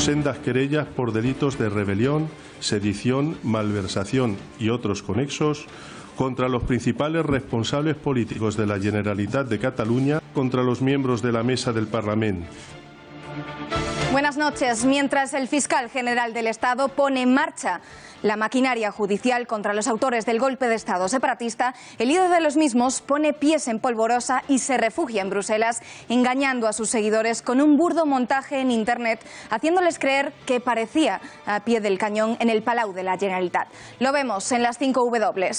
sendas querellas por delitos de rebelión, sedición, malversación y otros conexos contra los principales responsables políticos de la Generalitat de Cataluña, contra los miembros de la Mesa del Parlamento. Buenas noches. Mientras el fiscal general del Estado pone en marcha la maquinaria judicial contra los autores del golpe de Estado separatista, el líder de los mismos pone pies en polvorosa y se refugia en Bruselas, engañando a sus seguidores con un burdo montaje en Internet, haciéndoles creer que parecía a pie del cañón en el Palau de la Generalitat. Lo vemos en las 5 W.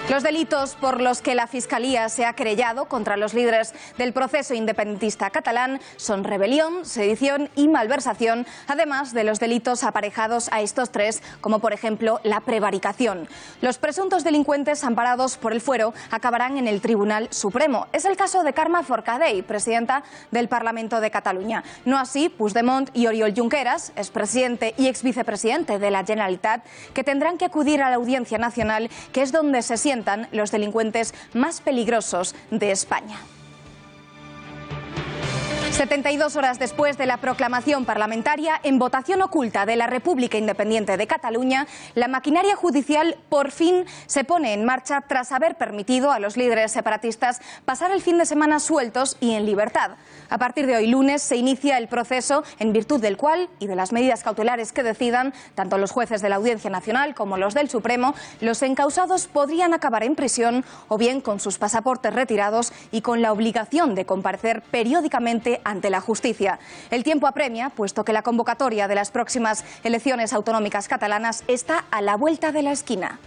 Los delitos por los que la Fiscalía se ha querellado contra los líderes del proceso independentista catalán son rebelión, sedición y malversación, además de los delitos aparejados a estos tres, como por ejemplo la prevaricación. Los presuntos delincuentes amparados por el fuero acabarán en el Tribunal Supremo. Es el caso de Carme Forcadell, presidenta del Parlamento de Cataluña. No así Puigdemont y Oriol Junqueras, expresidente y exvicepresidente de la Generalitat, que tendrán que acudir a la Audiencia Nacional, que es donde se sientan los delincuentes más peligrosos de España. 72 horas después de la proclamación parlamentaria en votación oculta de la República Independiente de Cataluña, la maquinaria judicial por fin se pone en marcha tras haber permitido a los líderes separatistas pasar el fin de semana sueltos y en libertad. A partir de hoy lunes se inicia el proceso en virtud del cual y de las medidas cautelares que decidan tanto los jueces de la Audiencia Nacional como los del Supremo, los encausados podrían acabar en prisión o bien con sus pasaportes retirados y con la obligación de comparecer periódicamente ante la justicia. El tiempo apremia, puesto que la convocatoria de las próximas elecciones autonómicas catalanas está a la vuelta de la esquina.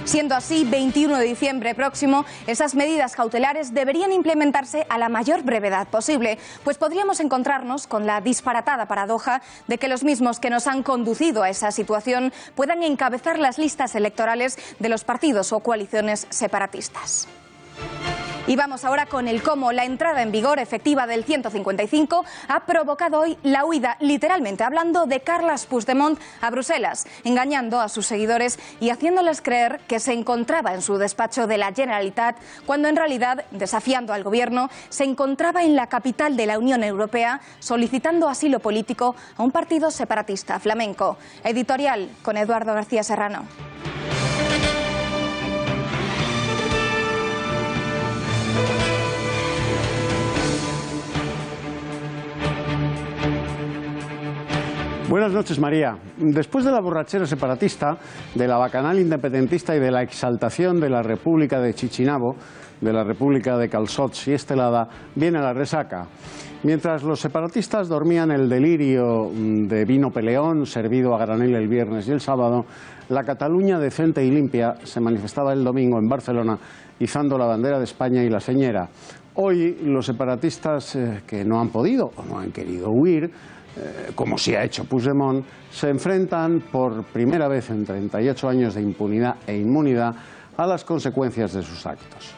Siendo así, 21 de diciembre próximo, esas medidas cautelares deberían implementarse a la mayor brevedad posible, pues podríamos encontrarnos con la disparatada paradoja de que los mismos que nos han conducido a esa situación puedan encabezar las listas electorales de los partidos o coaliciones separatistas. Y vamos ahora con el cómo la entrada en vigor efectiva del 155 ha provocado hoy la huida, literalmente hablando, de Carles Puigdemont a Bruselas, engañando a sus seguidores y haciéndoles creer que se encontraba en su despacho de la Generalitat, cuando en realidad, desafiando al gobierno, se encontraba en la capital de la Unión Europea solicitando asilo político a un partido separatista flamenco. Editorial con Eduardo García Serrano. Buenas noches, María. Después de la borrachera separatista, de la bacanal independentista y de la exaltación de la República de Chichinabo, de la República de Calçots y Estelada, viene la resaca. Mientras los separatistas dormían el delirio de vino peleón servido a granel el viernes y el sábado, la Cataluña decente y limpia se manifestaba el domingo en Barcelona izando la bandera de España y la señera. Hoy los separatistas que no han podido o no han querido huir, como sí ha hecho Puigdemont, se enfrentan por primera vez en 38 años de impunidad e inmunidad a las consecuencias de sus actos.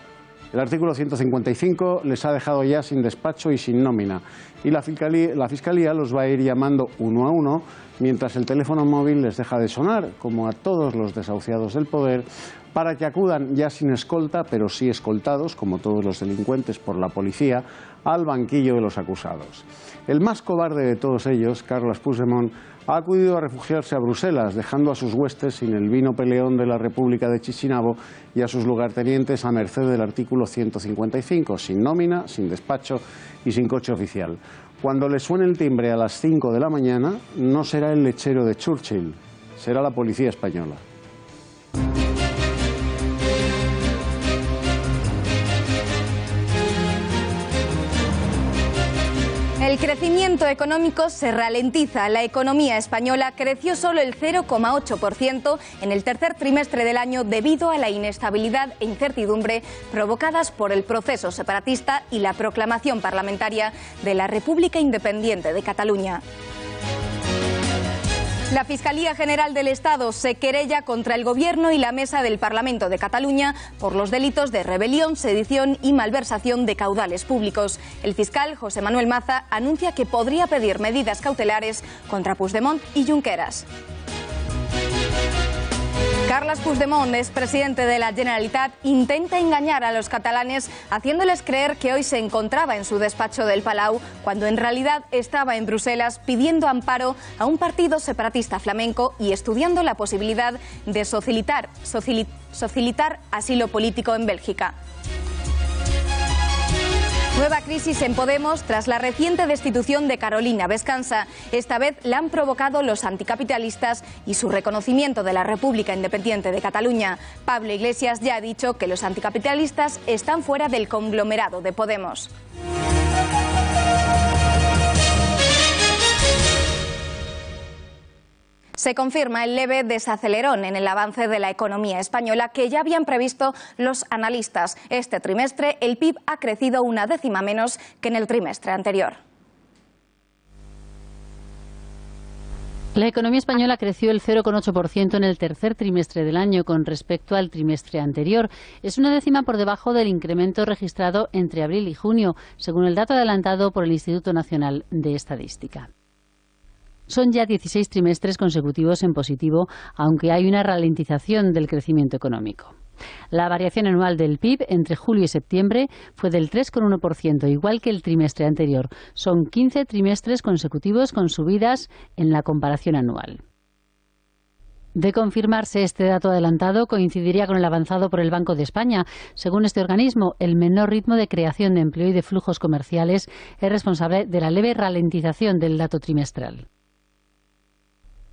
El artículo 155 les ha dejado ya sin despacho y sin nómina, y la Fiscalía los va a ir llamando uno a uno, mientras el teléfono móvil les deja de sonar, como a todos los desahuciados del poder, para que acudan ya sin escolta, pero sí escoltados, como todos los delincuentes por la policía, al banquillo de los acusados. El más cobarde de todos ellos, Carles Puigdemont, ha acudido a refugiarse a Bruselas, dejando a sus huestes sin el vino peleón de la República de Chichinabo y a sus lugartenientes a merced del artículo 155, sin nómina, sin despacho y sin coche oficial. Cuando le suene el timbre a las 5 de la mañana, no será el lechero de Churchill, será la policía española. El crecimiento económico se ralentiza. La economía española creció solo el 0,8% en el tercer trimestre del año debido a la inestabilidad e incertidumbre provocadas por el proceso separatista y la proclamación parlamentaria de la República Independiente de Cataluña. La Fiscalía General del Estado se querella contra el Gobierno y la Mesa del Parlamento de Cataluña por los delitos de rebelión, sedición y malversación de caudales públicos. El fiscal José Manuel Maza anuncia que podría pedir medidas cautelares contra Puigdemont y Junqueras. Carles Puigdemont, expresidente de la Generalitat, intenta engañar a los catalanes haciéndoles creer que hoy se encontraba en su despacho del Palau, cuando en realidad estaba en Bruselas pidiendo amparo a un partido separatista flamenco y estudiando la posibilidad de facilitar asilo político en Bélgica. Nueva crisis en Podemos tras la reciente destitución de Carolina Vescanza. Esta vez la han provocado los anticapitalistas y su reconocimiento de la República Independiente de Cataluña. Pablo Iglesias ya ha dicho que los anticapitalistas están fuera del conglomerado de Podemos. Se confirma el leve desacelerón en el avance de la economía española que ya habían previsto los analistas. Este trimestre el PIB ha crecido una décima menos que en el trimestre anterior. La economía española creció el 0,8% en el tercer trimestre del año con respecto al trimestre anterior. Es una décima por debajo del incremento registrado entre abril y junio, según el dato adelantado por el Instituto Nacional de Estadística. Son ya 16 trimestres consecutivos en positivo, aunque hay una ralentización del crecimiento económico. La variación anual del PIB entre julio y septiembre fue del 3,1%, igual que el trimestre anterior. Son 15 trimestres consecutivos con subidas en la comparación anual. De confirmarse este dato adelantado, coincidiría con el avanzado por el Banco de España. Según este organismo, el menor ritmo de creación de empleo y de flujos comerciales es responsable de la leve ralentización del dato trimestral.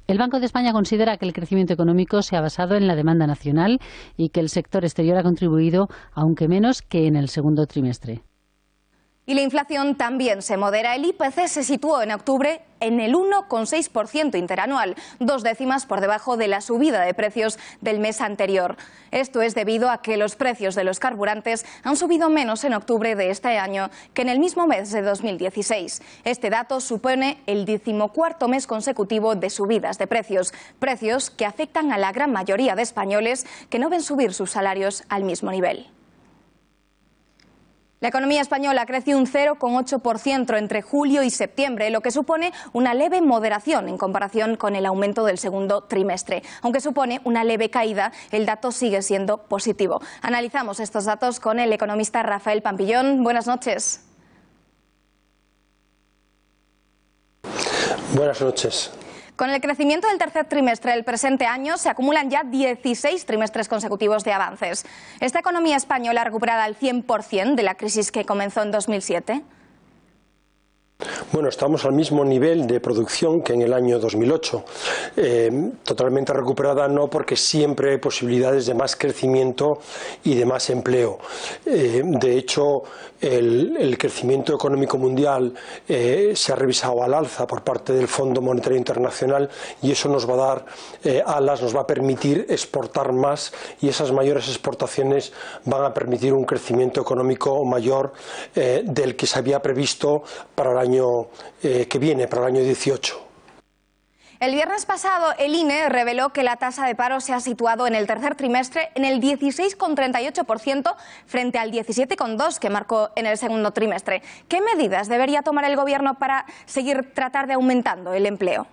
El Banco de España considera que el crecimiento económico se ha basado en la demanda nacional y que el sector exterior ha contribuido, aunque menos que en el segundo trimestre. Y la inflación también se modera. El IPC se situó en octubre en el 1,6% interanual, 2 décimas por debajo de la subida de precios del mes anterior. Esto es debido a que los precios de los carburantes han subido menos en octubre de este año que en el mismo mes de 2016. Este dato supone el 14º mes consecutivo de subidas de precios, precios que afectan a la gran mayoría de españoles que no ven subir sus salarios al mismo nivel. La economía española creció un 0,8% entre julio y septiembre, lo que supone una leve moderación en comparación con el aumento del segundo trimestre. Aunque supone una leve caída, el dato sigue siendo positivo. Analizamos estos datos con el economista Rafael Pampillón. Buenas noches. Buenas noches. Con el crecimiento del tercer trimestre del presente año se acumulan ya 16 trimestres consecutivos de avances. ¿Esta economía española ha recuperado al 100% de la crisis que comenzó en 2007? Bueno, estamos al mismo nivel de producción que en el año 2008. Totalmente recuperada no, porque siempre hay posibilidades de más crecimiento y de más empleo. De hecho, el crecimiento económico mundial se ha revisado al alza por parte del Fondo Monetario Internacional y eso nos va a dar alas, nos va a permitir exportar más y esas mayores exportaciones van a permitir un crecimiento económico mayor del que se había previsto para el año que viene, para el año 18. El viernes pasado el INE reveló que la tasa de paro se ha situado en el tercer trimestre en el 16,38% frente al 17,2% que marcó en el segundo trimestre. ¿Qué medidas debería tomar el Gobierno para seguir tratar de aumentando el empleo?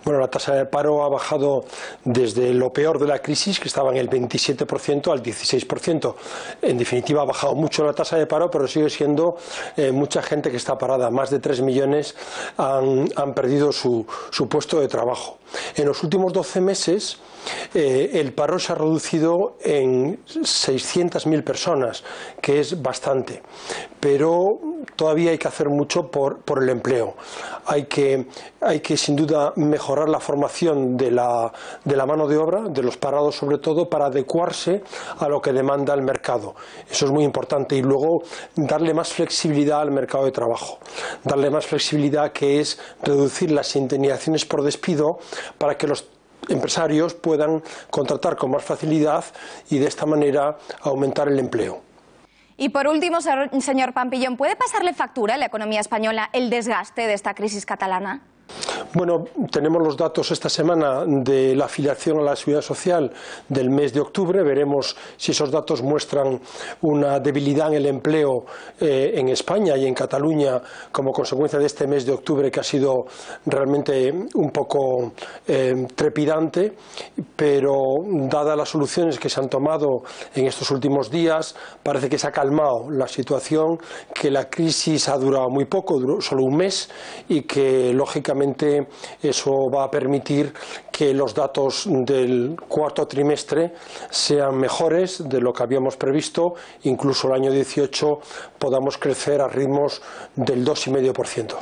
Bueno, la tasa de paro ha bajado desde lo peor de la crisis, que estaba en el 27%, al 16%. En definitiva, ha bajado mucho la tasa de paro, pero sigue siendo mucha gente que está parada. Más de 3 millones han perdido su puesto de trabajo. En los últimos 12 meses, el paro se ha reducido en 600.000 personas, que es bastante. Pero todavía hay que hacer mucho por el empleo. Hay que sin duda mejorar la formación de la mano de obra, de los parados sobre todo, para adecuarse a lo que demanda el mercado. Eso es muy importante. Y luego darle más flexibilidad al mercado de trabajo. Darle más flexibilidad, que es reducir las indemnizaciones por despido para que los empresarios puedan contratar con más facilidad y de esta manera aumentar el empleo. Y por último, señor Pampillón, ¿puede pasarle factura a la economía española el desgaste de esta crisis catalana? Bueno, tenemos los datos esta semana de la afiliación a la Seguridad Social del mes de octubre. Veremos si esos datos muestran una debilidad en el empleo en España y en Cataluña como consecuencia de este mes de octubre, que ha sido realmente un poco trepidante, pero dadas las soluciones que se han tomado en estos últimos días, parece que se ha calmado la situación, que la crisis ha durado muy poco, duró solo un mes, y que lógicamente eso va a permitir que los datos del cuarto trimestre sean mejores de lo que habíamos previsto. Incluso el año 18 podamos crecer a ritmos del 2,5%.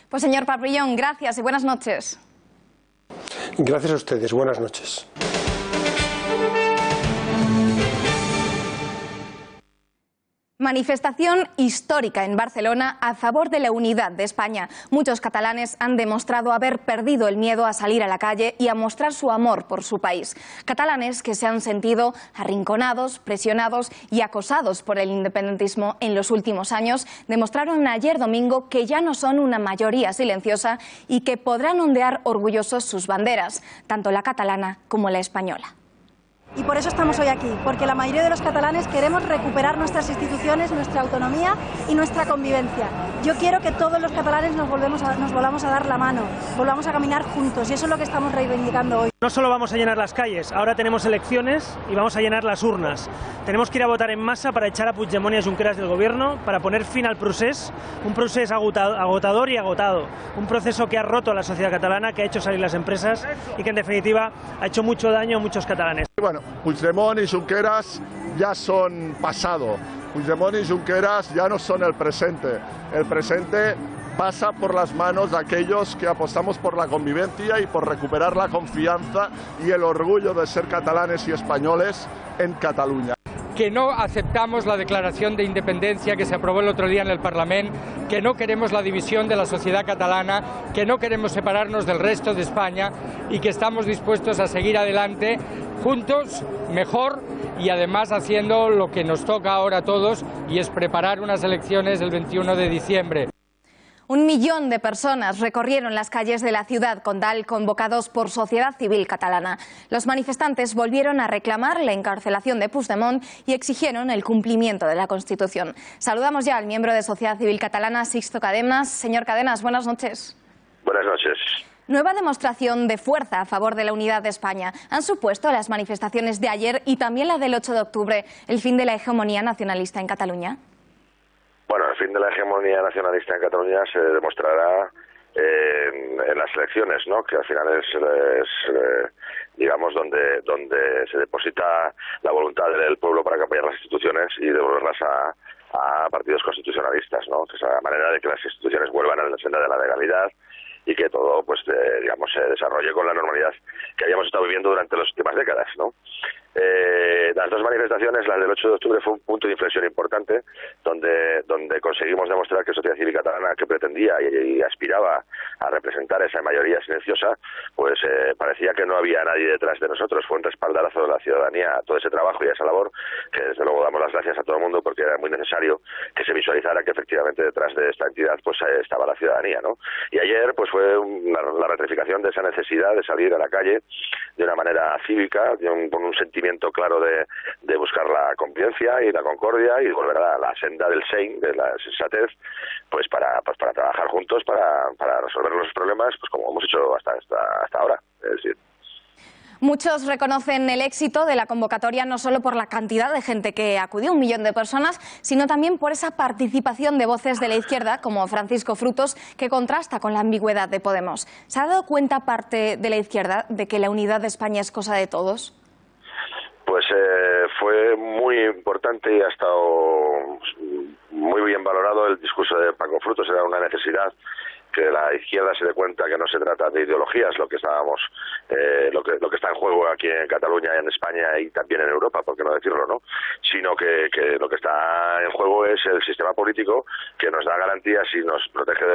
Pues señor Papillón, gracias y buenas noches. Gracias a ustedes. Buenas noches. Manifestación histórica en Barcelona a favor de la unidad de España. Muchos catalanes han demostrado haber perdido el miedo a salir a la calle y a mostrar su amor por su país. Catalanes que se han sentido arrinconados, presionados y acosados por el independentismo en los últimos años, demostraron ayer domingo que ya no son una mayoría silenciosa y que podrán ondear orgullosos sus banderas, tanto la catalana como la española. Y por eso estamos hoy aquí, porque la mayoría de los catalanes queremos recuperar nuestras instituciones, nuestra autonomía y nuestra convivencia. Yo quiero que todos los catalanes nos volvamos a dar la mano, volvamos a caminar juntos, y eso es lo que estamos reivindicando hoy. No solo vamos a llenar las calles, ahora tenemos elecciones y vamos a llenar las urnas. Tenemos que ir a votar en masa para echar a Puigdemont y a Junqueras del gobierno, para poner fin al procés, un procés agotador y agotado, un proceso que ha roto a la sociedad catalana, que ha hecho salir las empresas y que en definitiva ha hecho mucho daño a muchos catalanes. Bueno, Puigdemont y Junqueras ya son pasado. Puigdemont y Junqueras ya no son el presente. El presente pasa por las manos de aquellos que apostamos por la convivencia y por recuperar la confianza y el orgullo de ser catalanes y españoles en Cataluña. Que no aceptamos la declaración de independencia que se aprobó el otro día en el Parlament, que no queremos la división de la sociedad catalana, que no queremos separarnos del resto de España y que estamos dispuestos a seguir adelante juntos, mejor, y además haciendo lo que nos toca ahora a todos, y es preparar unas elecciones el 21 de diciembre. 1 millón de personas recorrieron las calles de la ciudad condal convocados por Sociedad Civil Catalana. Los manifestantes volvieron a reclamar la encarcelación de Puigdemont y exigieron el cumplimiento de la Constitución. Saludamos ya al miembro de Sociedad Civil Catalana, Sixto Cadenas. Señor Cadenas, buenas noches. Buenas noches. Nueva demostración de fuerza a favor de la unidad de España. ¿Han supuesto las manifestaciones de ayer y también la del 8 de octubre el fin de la hegemonía nacionalista en Cataluña? Bueno, el fin de la hegemonía nacionalista en Cataluña se demostrará en las elecciones, ¿no? Que al final es digamos, donde se deposita la voluntad del pueblo para cambiar las instituciones y devolverlas a partidos constitucionalistas, ¿no? Que es la manera de que las instituciones vuelvan a la senda de la legalidad y que todo, pues, digamos, se desarrolle con la normalidad que habíamos estado viviendo durante las últimas décadas, ¿no? Las dos manifestaciones, la del 8 de octubre fue un punto de inflexión importante, donde conseguimos demostrar que Sociedad Civil Catalana, que pretendía y aspiraba a representar esa mayoría silenciosa, pues parecía que no había nadie detrás de nosotros. Fue un respaldarazo de la ciudadanía a todo ese trabajo y a esa labor, que desde luego damos las gracias a todo el mundo, porque era muy necesario que se visualizara que efectivamente detrás de esta entidad pues estaba la ciudadanía, ¿no? Y ayer pues fue la ratificación de esa necesidad de salir a la calle de una manera cívica, con un sentimiento claro de buscar la convivencia y la concordia y volver a la senda del Sein, de la sensatez, pues para trabajar juntos para resolver los problemas, pues como hemos hecho hasta ahora. Es decir, muchos reconocen el éxito de la convocatoria no solo por la cantidad de gente que acudió, 1 millón de personas, sino también por esa participación de voces de la izquierda, como Francisco Frutos, que contrasta con la ambigüedad de Podemos. ¿Se ha dado cuenta parte de la izquierda de que la unidad de España es cosa de todos? Pues fue muy importante y ha estado muy bien valorado el discurso de Paco Frutos. Era una necesidad que la izquierda se dé cuenta que no se trata de ideologías lo que está en juego aquí en Cataluña, en España y también en Europa, por qué no decirlo, ¿no? Sino que lo que está en juego es el sistema político que nos da garantías y nos protege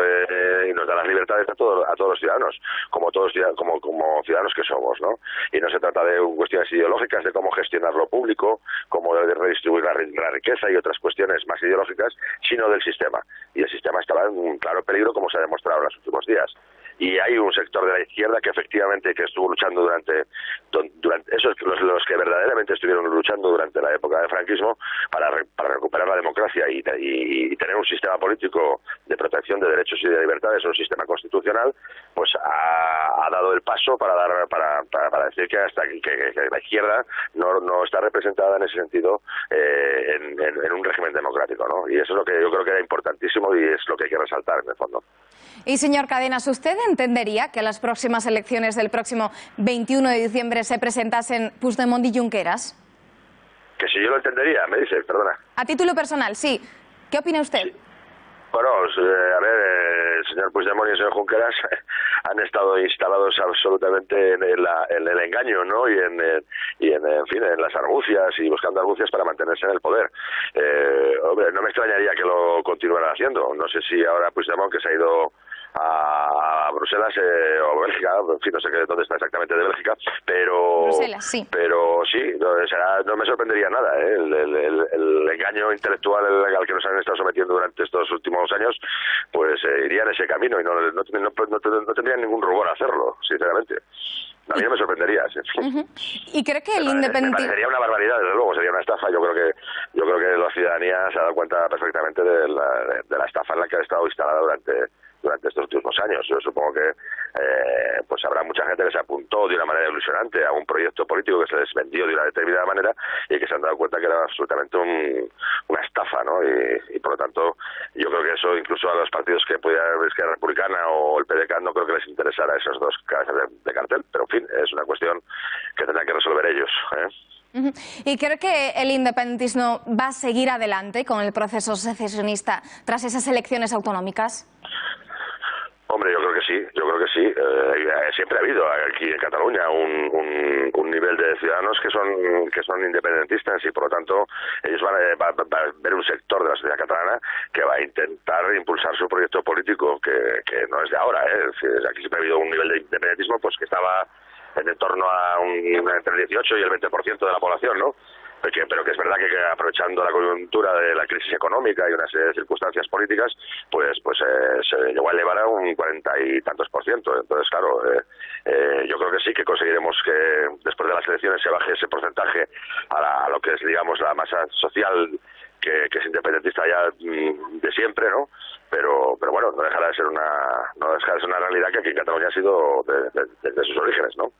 y nos da las libertades a todos los ciudadanos, como ciudadanos que somos, ¿no? Y no se trata de cuestiones ideológicas de cómo gestionar lo público, cómo debe redistribuir la riqueza y otras cuestiones más ideológicas, sino del sistema. Y el sistema estaba en un claro peligro, como se ha demostrado en los últimos días. y hay un sector de la izquierda que efectivamente que estuvo luchando durante esos los que verdaderamente estuvieron luchando durante la época del franquismo para recuperar la democracia y tener un sistema político de protección de derechos y de libertades, un sistema constitucional, pues ha dado el paso para decir que hasta que la izquierda no está representada en ese sentido en un régimen democrático, ¿no? Y eso es lo que yo creo que era importantísimo y es lo que hay que resaltar en el fondo. Y señor Cadenas, ¿usted entendería que a las próximas elecciones del próximo 21 de diciembre se presentasen Puigdemont y Junqueras? Que si yo lo entendería, me dice, perdona. A título personal, sí. ¿Qué opina usted? Sí. Bueno, a ver, el señor Puigdemont y el señor Junqueras han estado instalados absolutamente en el engaño, ¿no? Y en fin, en las argucias y buscando argucias para mantenerse en el poder. Hombre, no me extrañaría que lo continuaran haciendo. No sé si ahora Puigdemont, que se ha ido a Bruselas o Bélgica, en fin, no sé dónde está exactamente de Bélgica, pero Bruselas, sí. Pero sí, no me sorprendería nada, ¿eh? El engaño intelectual al que nos han estado sometiendo durante estos últimos años, pues iría en ese camino y no tendría ningún rubor hacerlo, sinceramente. A mí no me sorprendería. Sí. ¿Y cree que el independentismo sería una barbaridad, desde luego, sería una estafa? Yo creo que la ciudadanía se ha dado cuenta perfectamente de la estafa en la que ha estado instalada durante estos últimos años. Yo supongo que pues habrá mucha gente que se apuntó de una manera ilusionante a un proyecto político que se les vendió de una determinada manera y que se han dado cuenta que era absolutamente una estafa, ¿no? Y por lo tanto, yo creo que eso incluso a los partidos que pudiera Esquerra Republicana o el PDeCAT no creo que les interesara esos dos cabezas de cartel, pero en fin, es una cuestión que tendrán que resolver ellos, ¿eh? ¿Y cree que el independentismo va a seguir adelante con el proceso secesionista tras esas elecciones autonómicas? Hombre, yo creo que sí. Siempre ha habido aquí en Cataluña un nivel de ciudadanos que son independentistas y por lo tanto ellos van a ver un sector de la sociedad catalana que va a intentar impulsar su proyecto político, que no es de ahora, ¿eh? Es decir, aquí siempre ha habido un nivel de independentismo pues que estaba en torno a entre el 18 y el 20% de la población, ¿no? Pero que es verdad que aprovechando la coyuntura de la crisis económica y una serie de circunstancias políticas, pues se llegó a elevar a un 40 y tantos %. Entonces, claro, yo creo que sí que conseguiremos que después de las elecciones se baje ese porcentaje a lo que es, digamos, la masa social que es independentista ya de siempre, ¿no? Pero bueno, no dejará de ser una realidad que aquí en Cataluña ha sido desde sus orígenes, ¿no?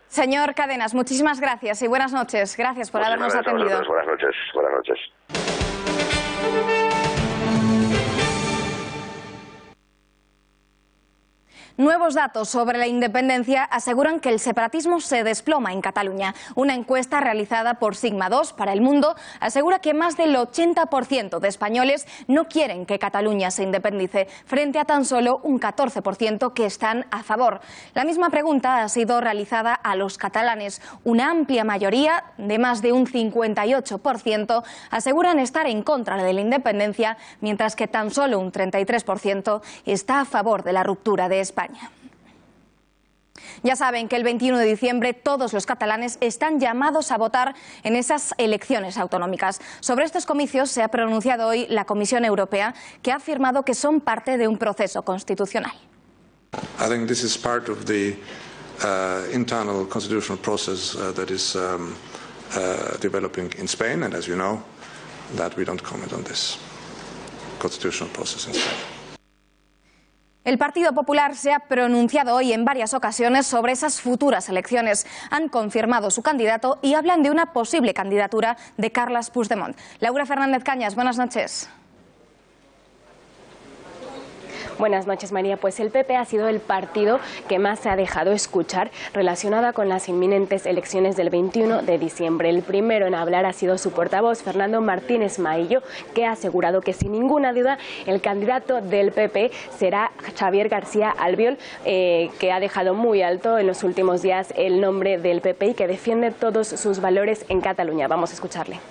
Señor Cadenas, muchísimas gracias y buenas noches. Gracias por habernos atendido. Buenas noches. Buenas noches. Nuevos datos sobre la independencia aseguran que el separatismo se desploma en Cataluña. Una encuesta realizada por Sigma 2 para El Mundo asegura que más del 80% de españoles no quieren que Cataluña se independice, frente a tan solo un 14% que están a favor. La misma pregunta ha sido realizada a los catalanes. Una amplia mayoría, de más de un 58%, aseguran estar en contra de la independencia, mientras que tan solo un 33% está a favor de la ruptura de España. Ya saben que el 21 de diciembre todos los catalanes están llamados a votar en esas elecciones autonómicas. Sobre estos comicios se ha pronunciado hoy la Comisión Europea, que ha afirmado que son parte de un proceso constitucional. I think this is part of the internal constitutional process that is developing in Spain, and as you know, that we don't comment on this constitutional process in Spain. El Partido Popular se ha pronunciado hoy en varias ocasiones sobre esas futuras elecciones. Han confirmado su candidato y hablan de una posible candidatura de Carles Puigdemont. Laura Fernández Cañas, buenas noches. Buenas noches, María. Pues el PP ha sido el partido que más se ha dejado escuchar relacionada con las inminentes elecciones del 21 de diciembre. El primero en hablar ha sido su portavoz, Fernando Martínez Maillo, que ha asegurado que sin ninguna duda el candidato del PP será Xavier García Albiol, que ha dejado muy alto en los últimos días el nombre del PP y que defiende todos sus valores en Cataluña. Vamos a escucharle.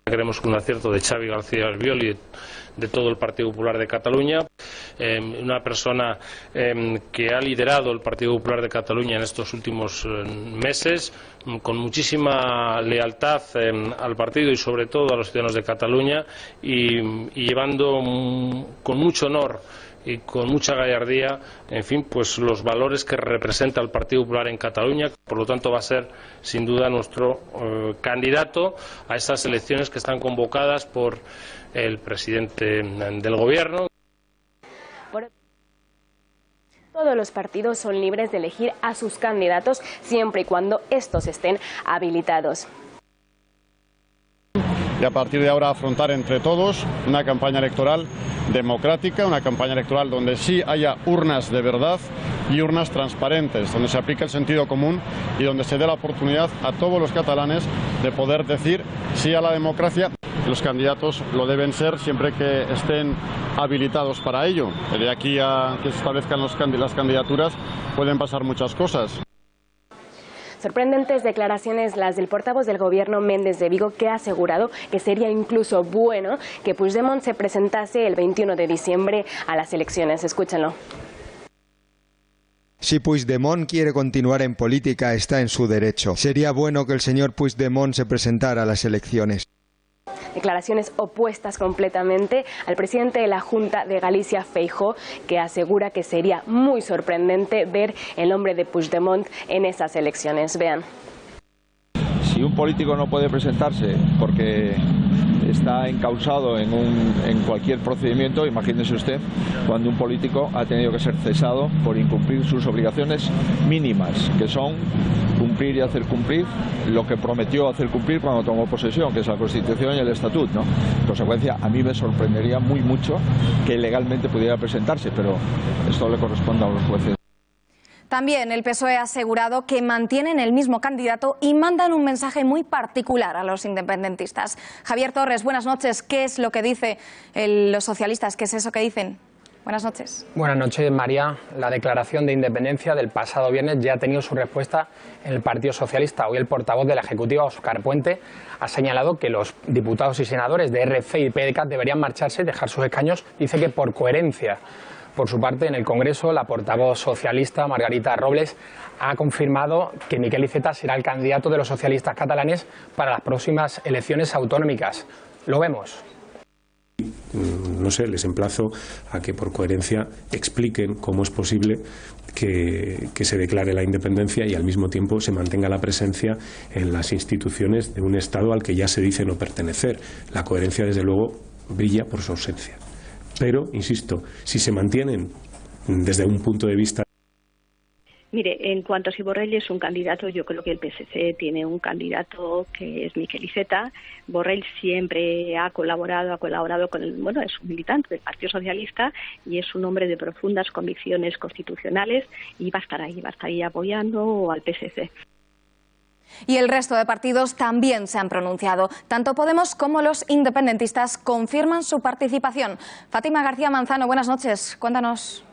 Queremos un acierto de Xavi García Albiol y de todo el Partido Popular de Cataluña. una persona que ha liderado el Partido Popular de Cataluña en estos últimos meses, con muchísima lealtad al partido y sobre todo a los ciudadanos de Cataluña, y llevando con mucho honor y con mucha gallardía, en fin, pues los valores que representa el Partido Popular en Cataluña. Por lo tanto, va a ser sin duda nuestro candidato a esas elecciones que están convocadas por el presidente del Gobierno. Todos los partidos son libres de elegir a sus candidatos siempre y cuando estos estén habilitados. Y a partir de ahora afrontar entre todos una campaña electoral democrática, una campaña electoral donde sí haya urnas de verdad y urnas transparentes, donde se aplique el sentido común y donde se dé la oportunidad a todos los catalanes de poder decir sí a la democracia. Los candidatos lo deben ser siempre que estén habilitados para ello. De aquí a que se establezcan las candidaturas pueden pasar muchas cosas. Sorprendentes declaraciones las del portavoz del Gobierno, Méndez de Vigo, que ha asegurado que sería incluso bueno que Puigdemont se presentase el 21 de diciembre a las elecciones. Escúchenlo. Si Puigdemont quiere continuar en política, está en su derecho. Sería bueno que el señor Puigdemont se presentara a las elecciones. Declaraciones opuestas completamente al presidente de la Junta de Galicia, Feijóo, que asegura que sería muy sorprendente ver el nombre de Puigdemont en esas elecciones. Vean. Si un político no puede presentarse porque está encausado en cualquier procedimiento, imagínese usted cuando un político ha tenido que ser cesado por incumplir sus obligaciones mínimas, que son cumplir y hacer cumplir lo que prometió hacer cumplir cuando tomó posesión, que es la Constitución y el Estatuto, ¿no? En consecuencia, a mí me sorprendería mucho que legalmente pudiera presentarse, pero esto le corresponde a los jueces. También el PSOE ha asegurado que mantienen el mismo candidato y mandan un mensaje muy particular a los independentistas. Javier Torres, buenas noches. ¿Qué es lo que dicen los socialistas? ¿Qué es eso que dicen? Buenas noches. Buenas noches, María. La declaración de independencia del pasado viernes ya ha tenido su respuesta en el Partido Socialista. Hoy el portavoz de la Ejecutiva, Óscar Puente, ha señalado que los diputados y senadores de RC y PDeCAT deberían marcharse y dejar sus escaños. Dice que por coherencia. Por su parte, en el Congreso, la portavoz socialista, Margarita Robles, ha confirmado que Miquel Iceta será el candidato de los socialistas catalanes para las próximas elecciones autonómicas. Lo vemos. No sé, les emplazo a que por coherencia expliquen cómo es posible que se declare la independencia y al mismo tiempo se mantenga la presencia en las instituciones de un Estado al que ya se dice no pertenecer. La coherencia, desde luego, brilla por su ausencia. Pero, insisto, si se mantienen desde un punto de vista... Mire, en cuanto a si Borrell es un candidato, yo creo que el PSC tiene un candidato que es Miquel Iceta. Borrell siempre ha colaborado con es un militante del Partido Socialista y es un hombre de profundas convicciones constitucionales y va a estar ahí apoyando al PSC. Y el resto de partidos también se han pronunciado. Tanto Podemos como los independentistas confirman su participación. Fátima García Manzano, buenas noches. Cuéntanos.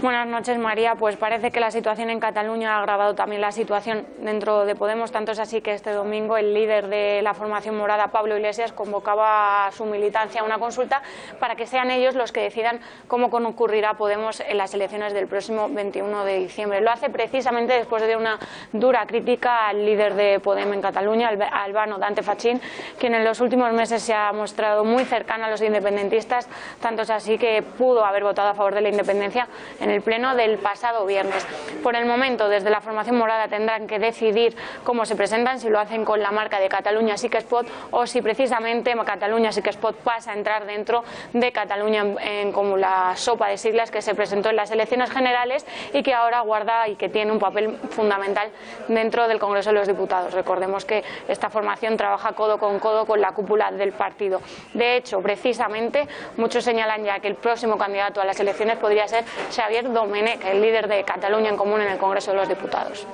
Buenas noches, María. Pues parece que la situación en Cataluña ha agravado también la situación dentro de Podemos. Tanto es así que este domingo el líder de la formación morada, Pablo Iglesias, convocaba a su militancia a una consulta para que sean ellos los que decidan cómo concurrirá Podemos en las elecciones del próximo 21 de diciembre. Lo hace precisamente después de una dura crítica al líder de Podemos en Cataluña, Albano Dante Fachín, quien en los últimos meses se ha mostrado muy cercano a los independentistas. Tanto es así que pudo haber votado a favor de la independencia en el pleno del pasado viernes. Por el momento, desde la formación morada tendrán que decidir cómo se presentan, si lo hacen con la marca de Catalunya Sí que es Pot o si precisamente Catalunya Sí que es Pot pasa a entrar dentro de Catalunya como la sopa de siglas que se presentó en las elecciones generales y que ahora guarda y que tiene un papel fundamental dentro del Congreso de los Diputados. Recordemos que esta formación trabaja codo con la cúpula del partido. De hecho, precisamente, muchos señalan ya que el próximo candidato a las elecciones podría ser Xavier Domènech, el líder de Catalunya en Común en el Congreso de los Diputados.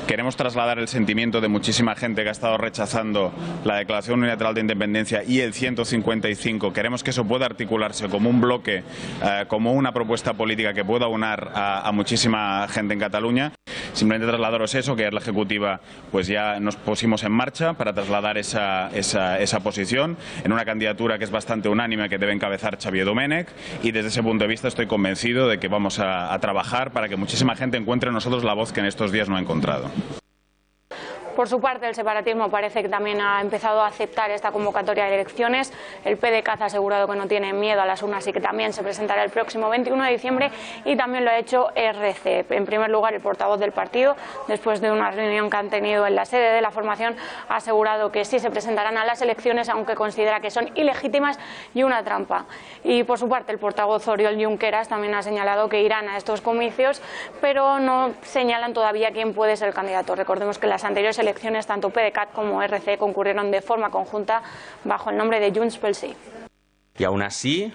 Queremos trasladar el sentimiento de muchísima gente que ha estado rechazando la Declaración Unilateral de Independencia y el 155. Queremos que eso pueda articularse como un bloque, como una propuesta política que pueda unar a muchísima gente en Cataluña. Simplemente trasladaros eso, que es la Ejecutiva, pues ya nos pusimos en marcha para trasladar esa posición en una candidatura que es bastante unánime, que debe encabezar Xavier Domènech, y desde ese punto de vista estoy convencido de que vamos a trabajar para que muchísima gente encuentre en nosotros la voz que en estos días no ha encontrado. Por su parte, el separatismo parece que también ha empezado a aceptar esta convocatoria de elecciones. El PDeCAT ha asegurado que no tiene miedo a las urnas y que también se presentará el próximo 21 de diciembre, y también lo ha hecho RC. En primer lugar, el portavoz del partido, después de una reunión que han tenido en la sede de la formación, ha asegurado que sí se presentarán a las elecciones, aunque considera que son ilegítimas y una trampa. Y por su parte, el portavoz Oriol Junqueras también ha señalado que irán a estos comicios, pero no señalan todavía quién puede ser el candidato. Recordemos que las anteriores elecciones, tanto PDeCAT como RC concurrieron de forma conjunta bajo el nombre de Junts pel Sí. Y aún así,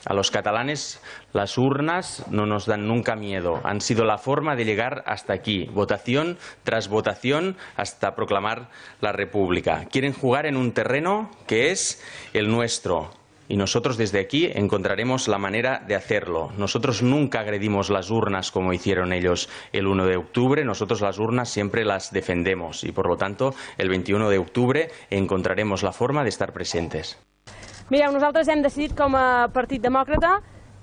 a los catalanes las urnas no nos dan nunca miedo. Han sido la forma de llegar hasta aquí, votación tras votación, hasta proclamar la República. Quieren jugar en un terreno que es el nuestro. Y nosotros desde aquí encontraremos la manera de hacerlo. Nosotros nunca agredimos las urnas como hicieron ellos el 1 de octubre. Nosotros las urnas siempre las defendemos y, por lo tanto, el 21 de octubre encontraremos la forma de estar presentes. Mireu, nosaltres hem decidit com a Partit Demòcrata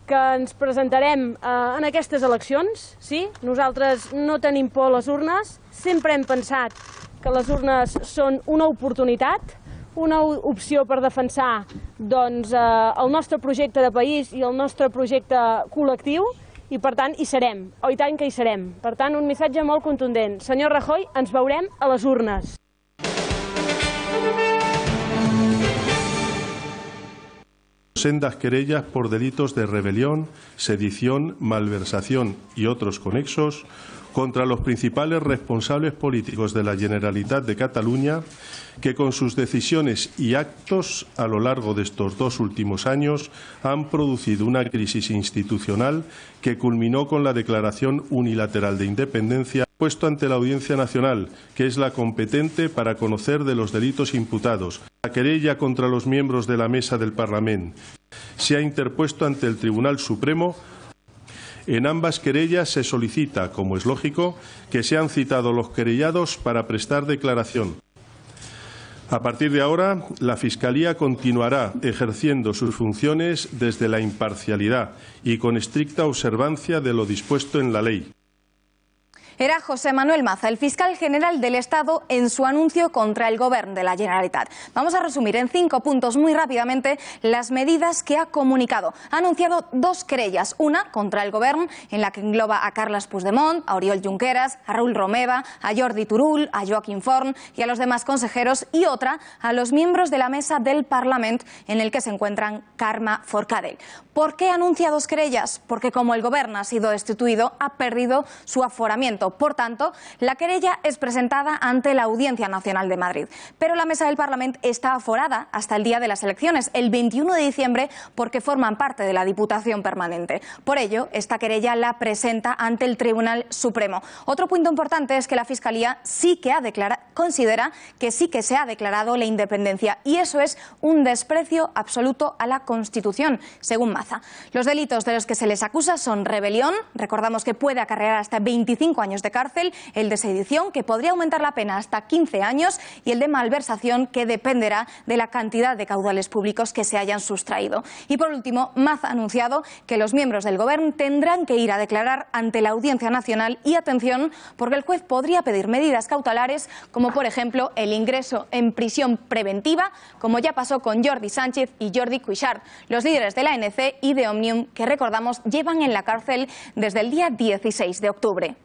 que ens presentarem en aquestes eleccions. Sí? Nosaltres no tenim por a les urnes. Sempre hem pensat que les urnes són una oportunitat, una opció per defensar el nostre projecte de país i el nostre projecte col·lectiu, i per tant hi serem, i tant que hi serem. Per tant, un missatge molt contundent. Senyor Rajoy, ens veurem a les urnes. Sendas querellas por delitos de rebelión, sedición, malversación y otros conexos contra los principales responsables políticos de la Generalitat de Cataluña, que con sus decisiones y actos a lo largo de estos 2 últimos años han producido una crisis institucional que culminó con la declaración unilateral de independencia puesto ante la Audiencia Nacional, que es la competente para conocer de los delitos imputados. La querella contra los miembros de la Mesa del Parlamento se ha interpuesto ante el Tribunal Supremo. En ambas querellas se solicita, como es lógico, que sean citados los querellados para prestar declaración. A partir de ahora, la Fiscalía continuará ejerciendo sus funciones desde la imparcialidad y con estricta observancia de lo dispuesto en la ley. Era José Manuel Maza, el fiscal general del Estado, en su anuncio contra el Govern de la Generalitat. Vamos a resumir en 5 puntos muy rápidamente las medidas que ha comunicado. Ha anunciado 2 querellas, una contra el Govern, en la que engloba a Carles Puigdemont, a Oriol Junqueras, a Raül Romeva, a Jordi Turull, a Joaquim Forn y a los demás consejeros, y otra a los miembros de la Mesa del Parlament, en el que se encuentran Carme Forcadell. ¿Por qué anuncia 2 querellas? Porque como el Govern ha sido destituido, ha perdido su aforamiento. Por tanto, la querella es presentada ante la Audiencia Nacional de Madrid. Pero la Mesa del Parlamento está aforada hasta el día de las elecciones, el 21 de diciembre, porque forman parte de la Diputación Permanente. Por ello, esta querella la presenta ante el Tribunal Supremo. Otro punto importante es que la Fiscalía considera que sí que se ha declarado la independencia, y eso es un desprecio absoluto a la Constitución, según Maza. Los delitos de los que se les acusa son rebelión, recordamos que puede acarrear hasta 25 años de cárcel, el de sedición, que podría aumentar la pena hasta 15 años, y el de malversación, que dependerá de la cantidad de caudales públicos que se hayan sustraído. Y por último, Maza ha anunciado que los miembros del Gobierno tendrán que ir a declarar ante la Audiencia Nacional, y atención, porque el juez podría pedir medidas cautelares, como por ejemplo el ingreso en prisión preventiva, como ya pasó con Jordi Sánchez y Jordi Cuixart, los líderes de la ANC y de Òmnium, que recordamos llevan en la cárcel desde el día 16 de octubre.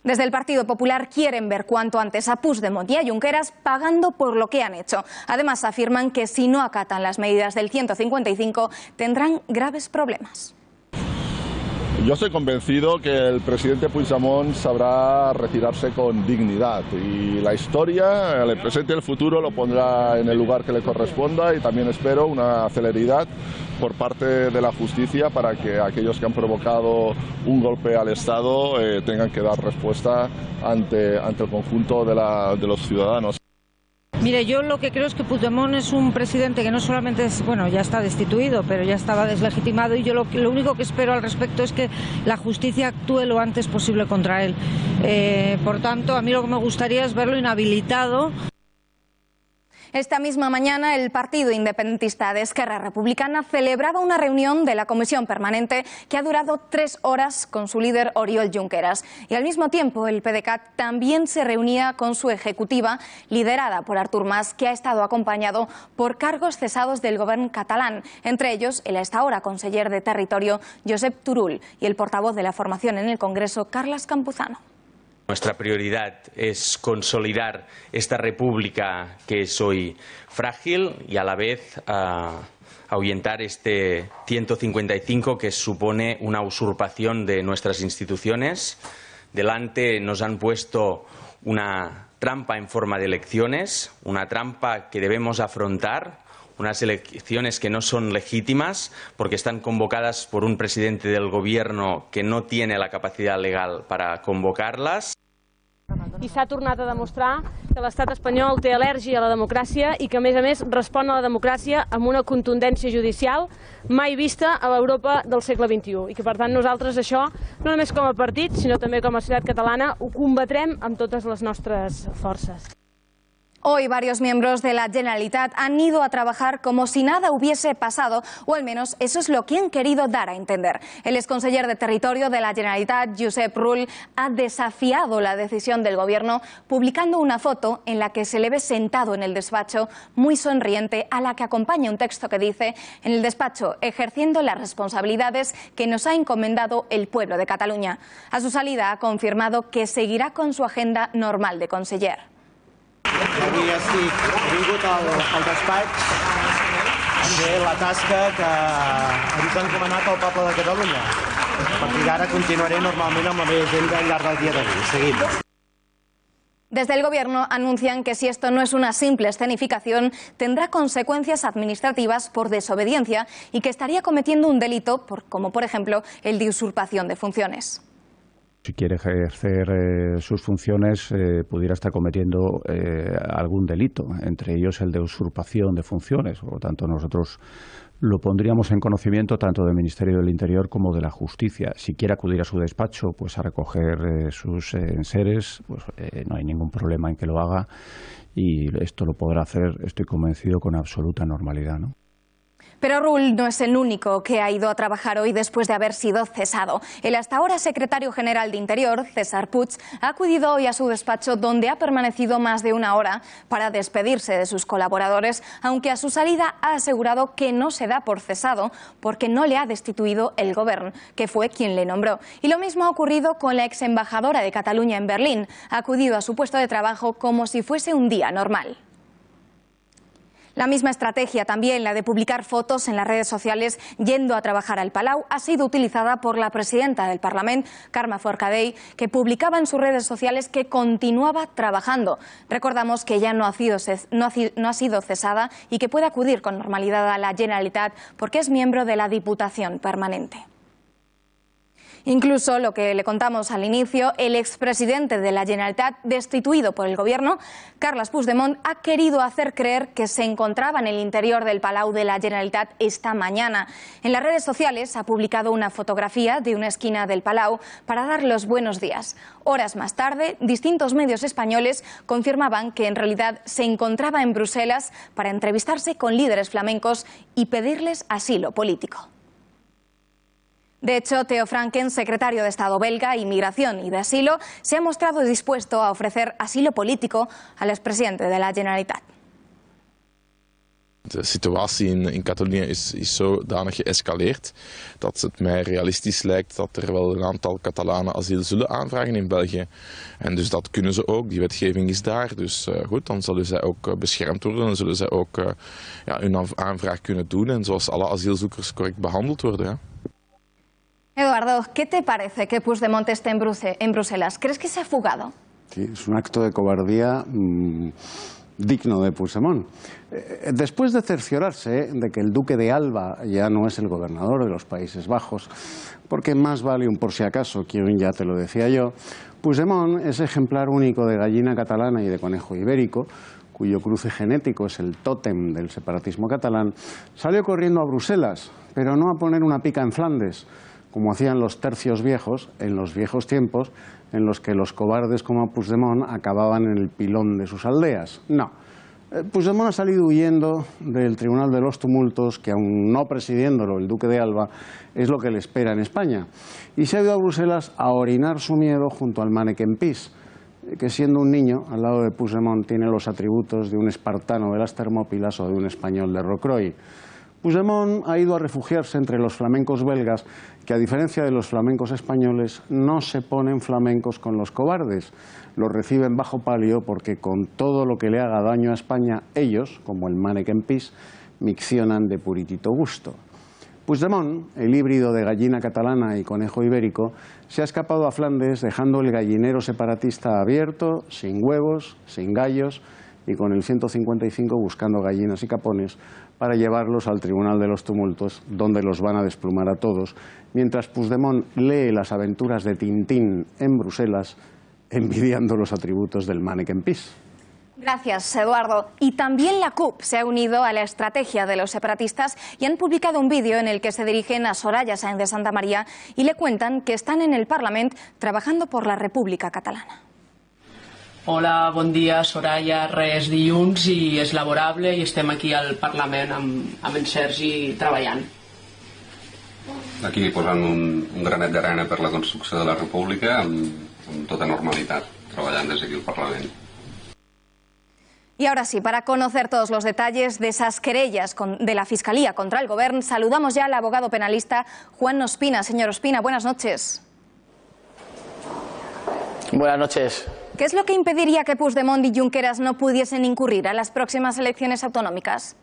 Desde el Partido Popular quieren ver cuanto antes a Puigdemont y a Junqueras pagando por lo que han hecho. Además, afirman que si no acatan las medidas del 155 tendrán graves problemas. Yo estoy convencido que el presidente Puigdemont sabrá retirarse con dignidad, y la historia, el presente y el futuro, lo pondrá en el lugar que le corresponda, y también espero una celeridad por parte de la justicia para que aquellos que han provocado un golpe al Estado tengan que dar respuesta ante el conjunto de los ciudadanos. Mire, yo lo que creo es que Puigdemont es un presidente que no solamente es, bueno, ya está destituido, pero ya estaba deslegitimado, y yo lo único que espero al respecto es que la justicia actúe lo antes posible contra él. Por tanto, a mí lo que me gustaría es verlo inhabilitado. Esta misma mañana el Partido Independentista de Esquerra Republicana celebraba una reunión de la Comisión Permanente que ha durado 3 horas con su líder Oriol Junqueras. Y al mismo tiempo el PDeCAT también se reunía con su ejecutiva, liderada por Artur Mas, que ha estado acompañado por cargos cesados del gobierno catalán, entre ellos el hasta ahora conseller de Territorio Josep Turull y el portavoz de la formación en el Congreso, Carles Campuzano. Nuestra prioridad es consolidar esta república que es hoy frágil y a la vez ahuyentar este 155 que supone una usurpación de nuestras instituciones. Delante nos han puesto una trampa en forma de elecciones, una trampa que debemos afrontar. Unas elecciones que no son legítimas porque están convocadas por un presidente del gobierno que no tiene la capacidad legal para convocarlas. I s'ha tornat a demostrar que l'estat espanyol té al·lèrgia a la democràcia i que, a més, respon a la democràcia amb una contundència judicial mai vista a l'Europa del segle XXI. I que, per tant, nosaltres això, no només com a partit, sinó també com a societat catalana, ho combatrem amb totes les nostres forces. Hoy varios miembros de la Generalitat han ido a trabajar como si nada hubiese pasado, o al menos eso es lo que han querido dar a entender. El exconseller de Territorio de la Generalitat, Josep Rull, ha desafiado la decisión del gobierno publicando una foto en la que se le ve sentado en el despacho, muy sonriente, a la que acompaña un texto que dice: en el despacho, ejerciendo las responsabilidades que nos ha encomendado el pueblo de Cataluña. A su salida ha confirmado que seguirá con su agenda normal de conseller. Avui he vingut al despatx a fer la tasca que ens ha encomanat el poble de Catalunya. A partir d'ara continuaré normalment amb la meva agenda al llarg del dia d'avui. Seguim. Desde el Gobierno anuncian que si esto no es una simple escenificación, tendrá consecuencias administrativas por desobediencia y que estaría cometiendo un delito, como por ejemplo el de usurpación de funciones. Si quiere ejercer sus funciones, pudiera estar cometiendo algún delito, entre ellos el de usurpación de funciones. Por lo tanto, nosotros lo pondríamos en conocimiento tanto del Ministerio del Interior como de la Justicia. Si quiere acudir a su despacho pues a recoger sus enseres, pues no hay ningún problema en que lo haga, y esto lo podrá hacer, estoy convencido, con absoluta normalidad, ¿no? Pero Rull no es el único que ha ido a trabajar hoy después de haber sido cesado. El hasta ahora secretario general de Interior, César Puig, ha acudido hoy a su despacho, donde ha permanecido más de 1 hora para despedirse de sus colaboradores, aunque a su salida ha asegurado que no se da por cesado porque no le ha destituido el Gobierno, que fue quien le nombró. Y lo mismo ha ocurrido con la ex embajadora de Cataluña en Berlín. Ha acudido a su puesto de trabajo como si fuese un día normal. La misma estrategia, también la de publicar fotos en las redes sociales yendo a trabajar al Palau, ha sido utilizada por la presidenta del Parlament, Carme Forcadell, que publicaba en sus redes sociales que continuaba trabajando. Recordamos que ya no ha sido cesada y que puede acudir con normalidad a la Generalitat porque es miembro de la Diputación Permanente. Incluso, lo que le contamos al inicio, el expresidente de la Generalitat, destituido por el Gobierno, Carles Puigdemont, ha querido hacer creer que se encontraba en el interior del Palau de la Generalitat esta mañana. En las redes sociales ha publicado una fotografía de una esquina del Palau para dar los buenos días. Horas más tarde, distintos medios españoles confirmaban que en realidad se encontraba en Bruselas para entrevistarse con líderes flamencos y pedirles asilo político. De hecho, Theo Franken, secretario de Estado belga, Inmigración y de Asilo, se ha mostrado dispuesto a ofrecer asilo político al expresidente de la Generalitat. De situatie in Catalonië is zodanig geëscaleerd dat het mij realistisch lijkt dat er wel een aantal Catalanen asiel zullen aanvragen in België. En dus dat kunnen ze ook, die wetgeving is daar. Dus goed, dan zullen zij ook beschermd worden en zullen zij ook hun aanvraag kunnen doen en zoals alle asielzoekers correct behandeld worden. Ja. Eduardo, ¿qué te parece que Puigdemont esté en Bruselas? ¿Crees que se ha fugado? Sí, es un acto de cobardía digno de Puigdemont. Después de cerciorarse de que el duque de Alba ya no es el gobernador de los Países Bajos, porque más vale un por si acaso, quien ya te lo decía yo, Puigdemont es ejemplar único de gallina catalana y de conejo ibérico, cuyo cruce genético es el tótem del separatismo catalán, salió corriendo a Bruselas, pero no a poner una pica en Flandes, como hacían los tercios viejos en los viejos tiempos en los que los cobardes como Puigdemont acababan en el pilón de sus aldeas. No. Puigdemont ha salido huyendo del Tribunal de los Tumultos, que aun no presidiéndolo el Duque de Alba, es lo que le espera en España. Y se ha ido a Bruselas a orinar su miedo junto al Manneken Pis, que siendo un niño, al lado de Puigdemont, tiene los atributos de un espartano de las Termópilas o de un español de Rocroi. Puigdemont ha ido a refugiarse entre los flamencos belgas, que a diferencia de los flamencos españoles no se ponen flamencos con los cobardes. Los reciben bajo palio porque con todo lo que le haga daño a España, ellos, como el Manneken Pis, miccionan de puritito gusto. Puigdemont, el híbrido de gallina catalana y conejo ibérico, se ha escapado a Flandes dejando el gallinero separatista abierto, sin huevos, sin gallos y con el 155 buscando gallinas y capones para llevarlos al Tribunal de los Tumultos, donde los van a desplumar a todos, mientras Puigdemont lee las aventuras de Tintín en Bruselas, envidiando los atributos del Manneken Pis. Gracias, Eduardo. Y también la CUP se ha unido a la estrategia de los separatistas y han publicado un vídeo en el que se dirigen a Soraya Sáenz de Santa María y le cuentan que están en el Parlament trabajando por la República Catalana. Hola, bon dia, Soraya. Res, dilluns i és laborable i estem aquí al Parlament amb en Sergi treballant. Aquí posant un granet d'arena per la construcció de la República amb tota normalitat, treballant des d'aquí al Parlament. Y ahora sí, para conocer todos los detalles de esas querellas de la Fiscalía contra el Gobierno, saludamos ya al abogado penalista Juan Ospina. Señor Ospina, buenas noches. Buenas noches. ¿Qué es lo que impediría que Puigdemont y Junqueras no pudiesen incurrir a las próximas elecciones autonómicas?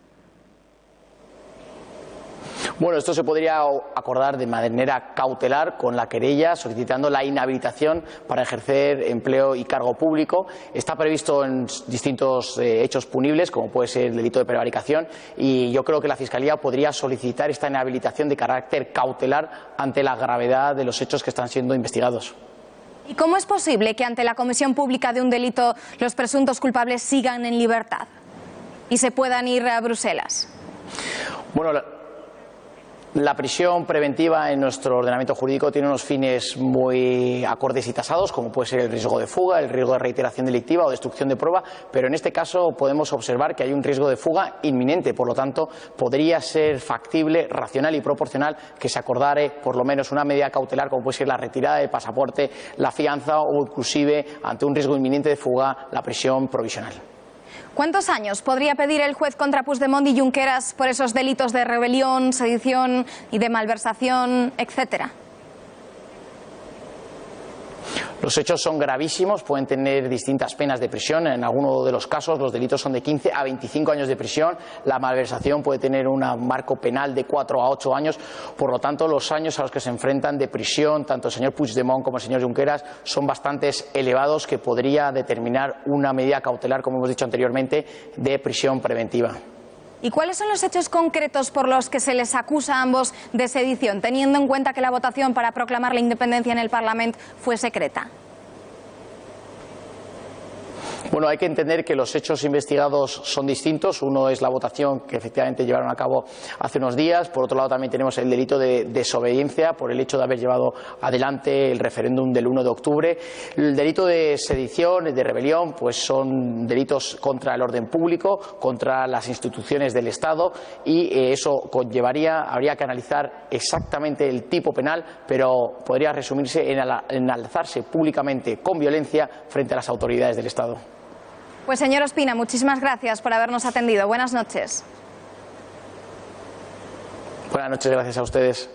Bueno, esto se podría acordar de manera cautelar con la querella solicitando la inhabilitación para ejercer empleo y cargo público. Está previsto en distintos hechos punibles, como puede ser el delito de prevaricación, y yo creo que la Fiscalía podría solicitar esta inhabilitación de carácter cautelar ante la gravedad de los hechos que están siendo investigados. ¿Y cómo es posible que ante la comisión pública de un delito los presuntos culpables sigan en libertad y se puedan ir a Bruselas? Bueno, la prisión preventiva en nuestro ordenamiento jurídico tiene unos fines muy acordes y tasados, como puede ser el riesgo de fuga, el riesgo de reiteración delictiva o destrucción de prueba, pero en este caso podemos observar que hay un riesgo de fuga inminente, por lo tanto podría ser factible, racional y proporcional que se acordare por lo menos una medida cautelar, como puede ser la retirada del pasaporte, la fianza o inclusive, ante un riesgo inminente de fuga, la prisión provisional. ¿Cuántos años podría pedir el juez contra Puigdemont y Junqueras por esos delitos de rebelión, sedición y de malversación, etcétera? Los hechos son gravísimos, pueden tener distintas penas de prisión. En algunos de los casos los delitos son de 15 a 25 años de prisión. La malversación puede tener un marco penal de 4 a 8 años. Por lo tanto, los años a los que se enfrentan de prisión, tanto el señor Puigdemont como el señor Junqueras, son bastante elevados, que podría determinar una medida cautelar, como hemos dicho anteriormente, de prisión preventiva. ¿Y cuáles son los hechos concretos por los que se les acusa a ambos de sedición, teniendo en cuenta que la votación para proclamar la independencia en el Parlamento fue secreta? Bueno, hay que entender que los hechos investigados son distintos. Uno es la votación que efectivamente llevaron a cabo hace unos días. Por otro lado, también tenemos el delito de desobediencia por el hecho de haber llevado adelante el referéndum del 1 de octubre. El delito de sedición, de rebelión, pues son delitos contra el orden público, contra las instituciones del Estado, y eso habría que analizar exactamente el tipo penal, pero podría resumirse en alzarse públicamente con violencia frente a las autoridades del Estado. Pues señor Ospina, muchísimas gracias por habernos atendido. Buenas noches. Buenas noches, gracias a ustedes.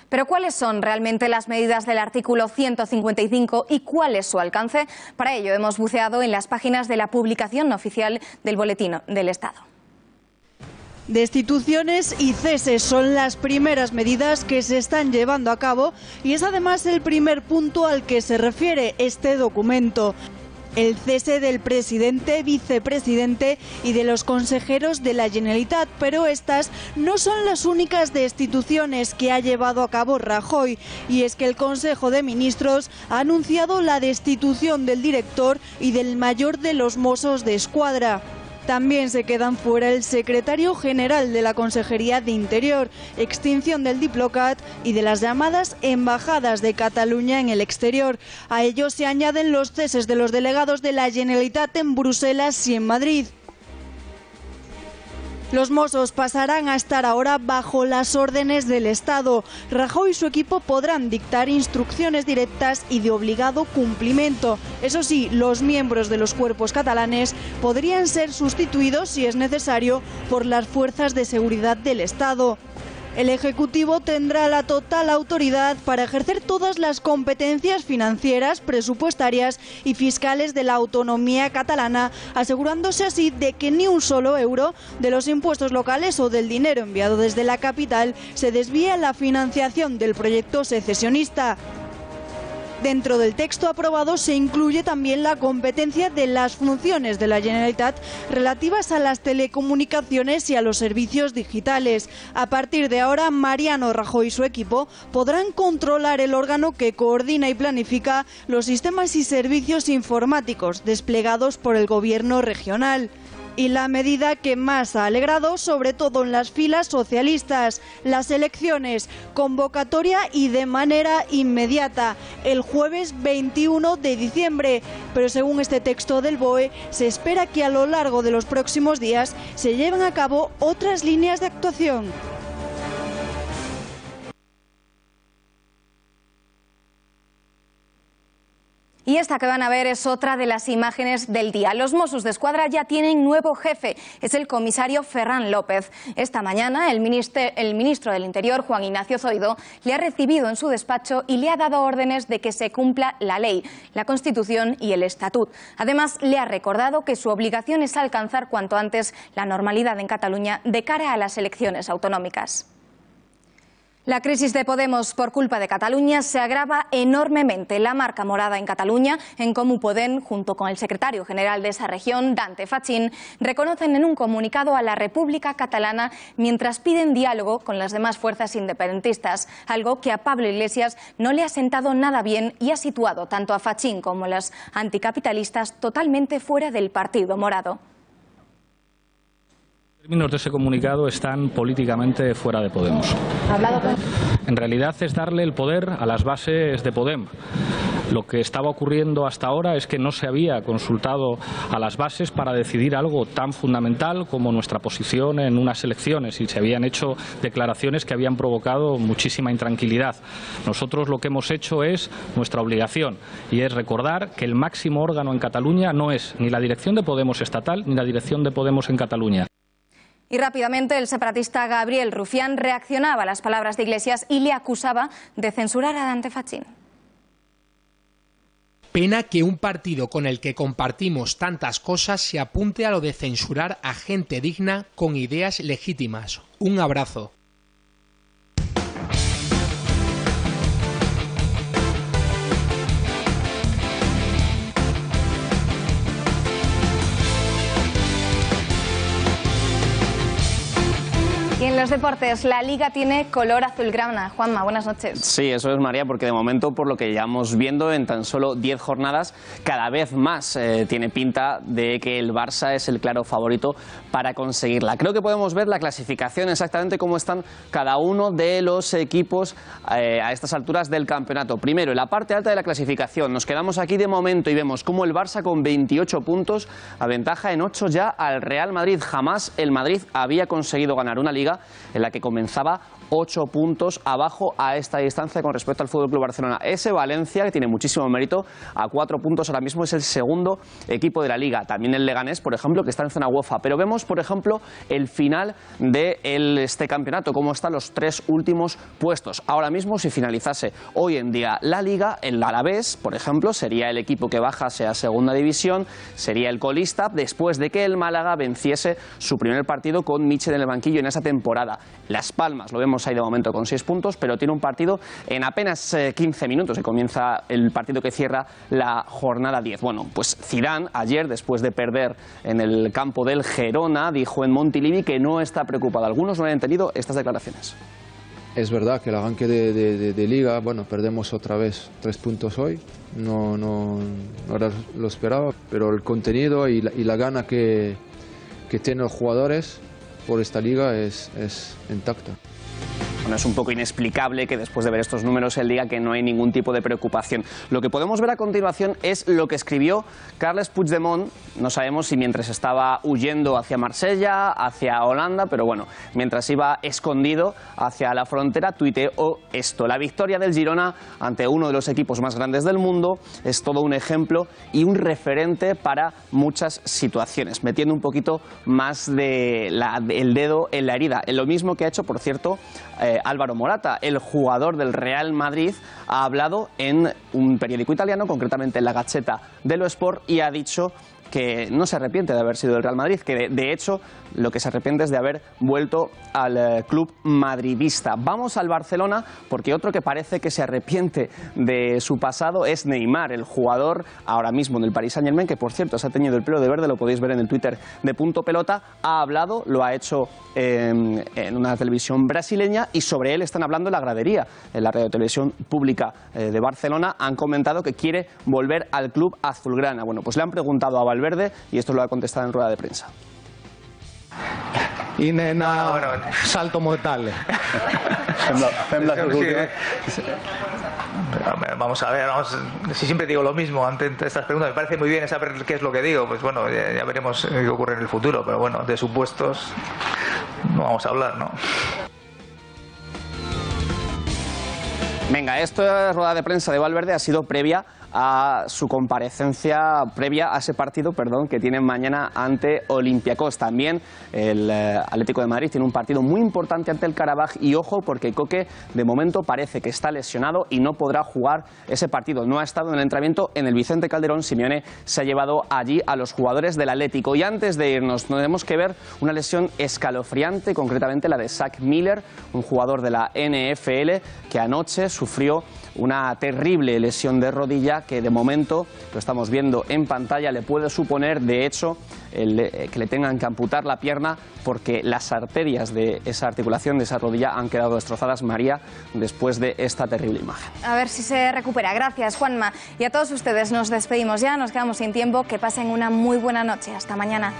Pero ¿cuáles son realmente las medidas del artículo 155 y cuál es su alcance? Para ello hemos buceado en las páginas de la publicación oficial del Boletín del Estado. Destituciones y ceses son las primeras medidas que se están llevando a cabo y es además el primer punto al que se refiere este documento. el cese del presidente, vicepresidente y de los consejeros de la Generalitat, pero estas no son las únicas destituciones que ha llevado a cabo Rajoy, y es que el Consejo de Ministros ha anunciado la destitución del director y del mayor de los Mossos de Escuadra. También se quedan fuera el secretario general de la Consejería de Interior, extinción del Diplocat y de las llamadas embajadas de Cataluña en el exterior. A ello se añaden los ceses de los delegados de la Generalitat en Bruselas y en Madrid. Los Mossos pasarán a estar ahora bajo las órdenes del Estado. Rajoy y su equipo podrán dictar instrucciones directas y de obligado cumplimiento. Eso sí, los miembros de los cuerpos catalanes podrían ser sustituidos, si es necesario, por las fuerzas de seguridad del Estado. El Ejecutivo tendrá la total autoridad para ejercer todas las competencias financieras, presupuestarias y fiscales de la autonomía catalana, asegurándose así de que ni un solo euro de los impuestos locales o del dinero enviado desde la capital se desvíe a la financiación del proyecto secesionista. Dentro del texto aprobado se incluye también la competencia de las funciones de la Generalitat relativas a las telecomunicaciones y a los servicios digitales. A partir de ahora, Mariano Rajoy y su equipo podrán controlar el órgano que coordina y planifica los sistemas y servicios informáticos desplegados por el gobierno regional. Y la medida que más ha alegrado, sobre todo en las filas socialistas, las elecciones, convocatoria y de manera inmediata, el jueves 21 de diciembre. Pero según este texto del BOE, se espera que a lo largo de los próximos días se lleven a cabo otras líneas de actuación. Y esta que van a ver es otra de las imágenes del día. Los Mossos de Escuadra ya tienen nuevo jefe, es el comisario Ferran López. Esta mañana el ministro del Interior, Juan Ignacio Zoido, le ha recibido en su despacho y le ha dado órdenes de que se cumpla la ley, la Constitución y el Estatut. Además, le ha recordado que su obligación es alcanzar cuanto antes la normalidad en Cataluña de cara a las elecciones autonómicas. La crisis de Podemos por culpa de Cataluña se agrava enormemente. La marca morada en Cataluña, En Comú Podem, junto con el secretario general de esa región, Dante Fachin, reconocen en un comunicado a la República Catalana mientras piden diálogo con las demás fuerzas independentistas, algo que a Pablo Iglesias no le ha sentado nada bien y ha situado tanto a Fachin como a las anticapitalistas totalmente fuera del Partido Morado. Los términos de ese comunicado están políticamente fuera de Podemos. En realidad es darle el poder a las bases de Podem. Lo que estaba ocurriendo hasta ahora es que no se había consultado a las bases para decidir algo tan fundamental como nuestra posición en unas elecciones y se habían hecho declaraciones que habían provocado muchísima intranquilidad. Nosotros lo que hemos hecho es nuestra obligación y es recordar que el máximo órgano en Cataluña no es ni la dirección de Podemos estatal ni la dirección de Podemos en Cataluña. Y rápidamente el separatista Gabriel Rufián reaccionaba a las palabras de Iglesias y le acusaba de censurar a Dante Fachin. Pena que un partido con el que compartimos tantas cosas se apunte a lo de censurar a gente digna con ideas legítimas. Un abrazo. Y en los deportes, la Liga tiene color azulgrana. Juanma, buenas noches. Sí, eso es, María, porque de momento, por lo que llevamos viendo en tan solo 10 jornadas, cada vez más tiene pinta de que el Barça es el claro favorito para conseguirla. Creo que podemos ver la clasificación exactamente cómo están cada uno de los equipos a estas alturas del campeonato. Primero, en la parte alta de la clasificación, nos quedamos aquí de momento y vemos cómo el Barça con 28 puntos aventaja en 8 ya al Real Madrid. Jamás el Madrid había conseguido ganar una Liga en la que comenzaba 8 puntos abajo a esta distancia con respecto al FC Barcelona. Ese Valencia, que tiene muchísimo mérito, a 4 puntos ahora mismo es el segundo equipo de la Liga. También el Leganés, por ejemplo, que está en zona UEFA. Pero vemos, por ejemplo, el final de este campeonato, cómo están los 3 últimos puestos. Ahora mismo, si finalizase hoy en día la Liga, el Alavés, por ejemplo, sería el equipo que bajase a segunda división, sería el colista, después de que el Málaga venciese su primer partido con Michel en el banquillo en esa temporada temporada. Las Palmas, lo vemos ahí de momento con 6 puntos, pero tiene un partido en apenas 15 minutos, que comienza el partido que cierra la jornada 10. Bueno, pues Zidane ayer, después de perder en el campo del Gerona, dijo en Montilivi que no está preocupado. Algunos no han entendido estas declaraciones. Es verdad que el arranque de Liga, bueno, perdemos otra vez 3 puntos hoy, no lo esperaba, pero el contenido y la gana que tienen los jugadores por esta Liga es intacta. Bueno, es un poco inexplicable que después de ver estos números él diga que no hay ningún tipo de preocupación. Lo que podemos ver a continuación es lo que escribió Carles Puigdemont. No sabemos si mientras estaba huyendo hacia Marsella, hacia Holanda, pero bueno, mientras iba escondido hacia la frontera, tuiteó esto: la victoria del Girona ante uno de los equipos más grandes del mundo es todo un ejemplo y un referente para muchas situaciones, metiendo un poquito más el dedo en la herida. Lo mismo que ha hecho, por cierto, Álvaro Morata, el jugador del Real Madrid, ha hablado en un periódico italiano, concretamente en la Gazzetta dello Sport, y ha dicho que no se arrepiente de haber sido del Real Madrid, que de hecho lo que se arrepiente es de haber vuelto al club madridista. Vamos al Barcelona, porque otro que parece que se arrepiente de su pasado es Neymar, el jugador ahora mismo en el Paris Saint-Germain, que por cierto se ha teñido el pelo de verde, lo podéis ver en el Twitter de Punto Pelota. Ha hablado, lo ha hecho en una televisión brasileña, y sobre él están hablando en la gradería, en la radiotelevisión pública de Barcelona. Han comentado que quiere volver al club azulgrana. Bueno, pues le han preguntado a Valverde y esto lo ha contestado en rueda de prensa. Salto mortal. Vamos a ver, si siempre digo lo mismo ante estas preguntas. Me parece muy bien saber qué es lo que digo. Pues bueno, ya veremos qué ocurre en el futuro. Pero bueno, de supuestos no vamos a hablar, ¿no? Venga, esta rueda de prensa de Valverde ha sido previa a su comparecencia, previa a ese partido, que tienen mañana ante Olympiacos. También el Atlético de Madrid tiene un partido muy importante ante el Karabaj, y ojo, porque Coque de momento parece que está lesionado y no podrá jugar ese partido. No ha estado en el entrenamiento en el Vicente Calderón. Simeone se ha llevado allí a los jugadores del Atlético. Y antes de irnos, tenemos que ver una lesión escalofriante, concretamente la de Zach Miller, un jugador de la NFL que anoche sufrió una terrible lesión de rodilla que de momento, lo estamos viendo en pantalla, le puede suponer de hecho que le tengan que amputar la pierna, porque las arterias de esa articulación, de esa rodilla, han quedado destrozadas. María, después de esta terrible imagen. A ver si se recupera. Gracias, Juanma. Y a todos ustedes nos despedimos ya, nos quedamos sin tiempo. Que pasen una muy buena noche. Hasta mañana.